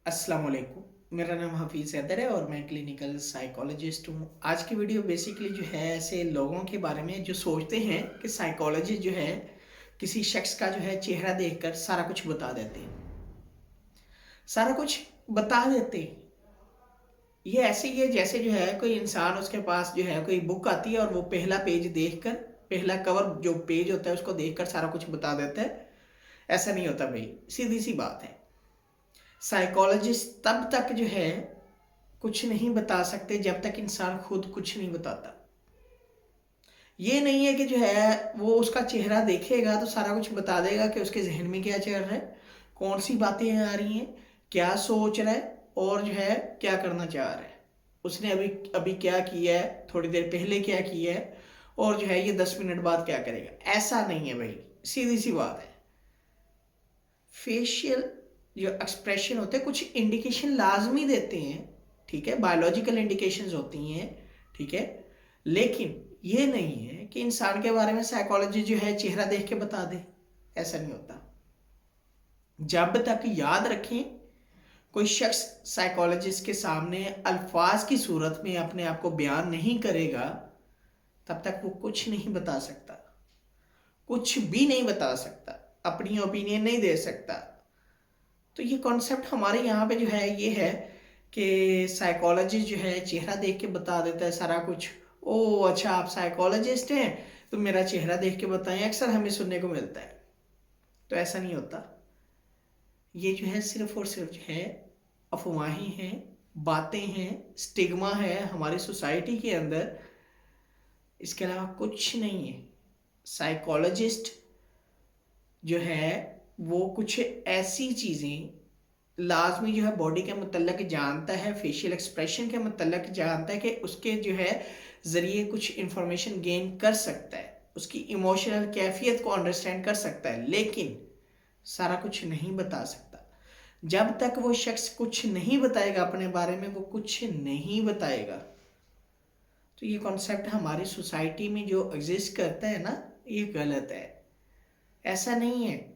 अस्सलाम वालेकुम। मेरा नाम हफीज़ हैदर है और मैं क्लिनिकल साइकोलॉजिस्ट हूँ। आज की वीडियो बेसिकली जो है ऐसे लोगों के बारे में जो सोचते हैं कि साइकोलॉजी जो है किसी शख्स का जो है चेहरा देखकर सारा कुछ बता देते हैं। सारा कुछ बता देते हैं। ये ऐसे ही है जैसे जो है कोई इंसान उसके पास जो है कोई बुक आती है और वो पहला पेज देखकर, पहला कवर जो पेज होता है उसको देखकर सारा कुछ बता देता है। ऐसा नहीं होता भाई, सीधी सी बात है। साइकोलॉजिस्ट तब तक जो है कुछ नहीं बता सकते जब तक इंसान खुद कुछ नहीं बताता। ये नहीं है कि जो है वो उसका चेहरा देखेगा तो सारा कुछ बता देगा कि उसके जहन में क्या चल रहा है, कौन सी बातें आ रही हैं, क्या सोच रहा है और जो है क्या करना चाह रहा है। उसने अभी अभी क्या किया है, थोड़ी देर पहले क्या किया है और जो है ये 10 मिनट बाद क्या करेगा। ऐसा नहीं है भाई, सीधी सी बात है। फेशियल जो एक्सप्रेशन होते हैं कुछ इंडिकेशन लाजमी देते हैं, ठीक है, बायोलॉजिकल इंडिकेशंस होती हैं, ठीक है। लेकिन ये नहीं है कि इंसान के बारे में साइकोलॉजी जो है चेहरा देख के बता दे। ऐसा नहीं होता। जब तक याद रखें कोई शख्स साइकोलॉजिस्ट के सामने अल्फाज की सूरत में अपने आप को बयान नहीं करेगा तब तक वो कुछ नहीं बता सकता, कुछ भी नहीं बता सकता, अपनी ओपिनियन नहीं दे सकता। तो ये कॉन्सेप्ट हमारे यहाँ पे जो है ये है कि साइकोलॉजिस्ट जो है चेहरा देख के बता देता है सारा कुछ। ओ अच्छा, आप साइकोलॉजिस्ट हैं तो मेरा चेहरा देख के बताएं, अक्सर हमें सुनने को मिलता है। तो ऐसा नहीं होता। ये जो है सिर्फ और सिर्फ जो है अफवाहें हैं, बातें हैं, स्टिग्मा है हमारी सोसाइटी के अंदर। इसके अलावा कुछ नहीं है। साइकोलॉजिस्ट जो है वो कुछ ऐसी चीज़ें लाजमी जो है बॉडी के मतलब जानता है, फेशियल एक्सप्रेशन के मतलब जानता है कि उसके जो है ज़रिए कुछ इंफॉर्मेशन गेन कर सकता है, उसकी इमोशनल कैफियत को अंडरस्टैंड कर सकता है, लेकिन सारा कुछ नहीं बता सकता। जब तक वो शख्स कुछ नहीं बताएगा अपने बारे में, वो कुछ नहीं बताएगा। तो ये कॉन्सेप्ट हमारी सोसाइटी में जो एग्जिस्ट करता है ना, ये गलत है। ऐसा नहीं है।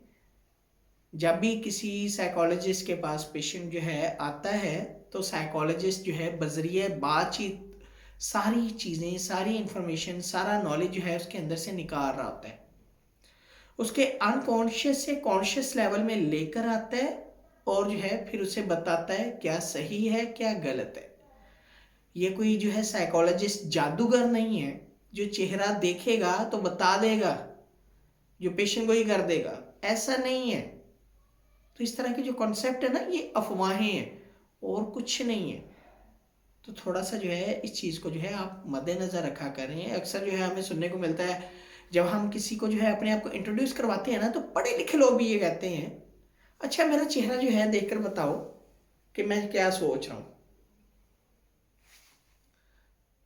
जब भी किसी साइकोलॉजिस्ट के पास पेशेंट जो है आता है तो साइकोलॉजिस्ट जो है बजरिए बातचीत सारी चीज़ें, सारी इंफॉर्मेशन, सारा नॉलेज जो है उसके अंदर से निकाल रहा होता है, उसके अनकॉन्शियस से कॉन्शियस लेवल में लेकर आता है और जो है फिर उसे बताता है क्या सही है क्या गलत है। ये कोई जो है साइकोलॉजिस्ट जादूगर नहीं है जो चेहरा देखेगा तो बता देगा, जो पेशेंट को ही कर देगा। ऐसा नहीं है। तो इस तरह के जो कॉन्सेप्ट है ना, ये अफवाहें हैं और कुछ नहीं है। तो थोड़ा सा जो है इस चीज़ को जो है आप मद्देनज़र रखा करें। अक्सर जो है हमें सुनने को मिलता है जब हम किसी को जो है अपने आप को इंट्रोड्यूस करवाते हैं ना, तो पढ़े लिखे लोग भी ये कहते हैं, अच्छा मेरा चेहरा जो है देखकर बताओ कि मैं क्या सोच रहा हूँ।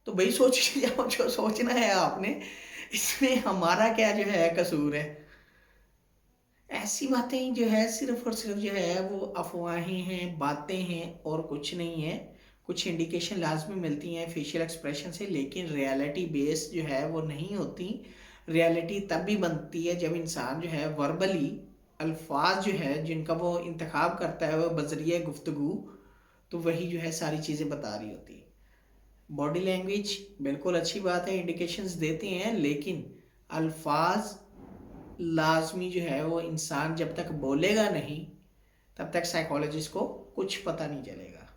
तो भाई सोच जाओ जो सोचना है आपने, इसमें हमारा क्या जो है कसूर है। ऐसी बातें जो है सिर्फ और सिर्फ जो है वो अफवाहें हैं, बातें हैं और कुछ नहीं है। कुछ इंडिकेशन लाजमी मिलती हैं फेशियल एक्सप्रेशन से, लेकिन रियलिटी बेस जो है वो नहीं होती। रियलिटी तब भी बनती है जब इंसान जो है वर्बली अल्फाज जो है जिनका वो इंतखाब करता है वो बजरिए गुफ्तगू, तो वही जो है सारी चीज़ें बता रही होती है। बॉडी लैंग्वेज बिल्कुल अच्छी बात है, इंडिकेशंस देते हैं, लेकिन अल्फाज लाजमी जो है वो इंसान जब तक बोलेगा नहीं तब तक साइकोलॉजिस्ट को कुछ पता नहीं चलेगा।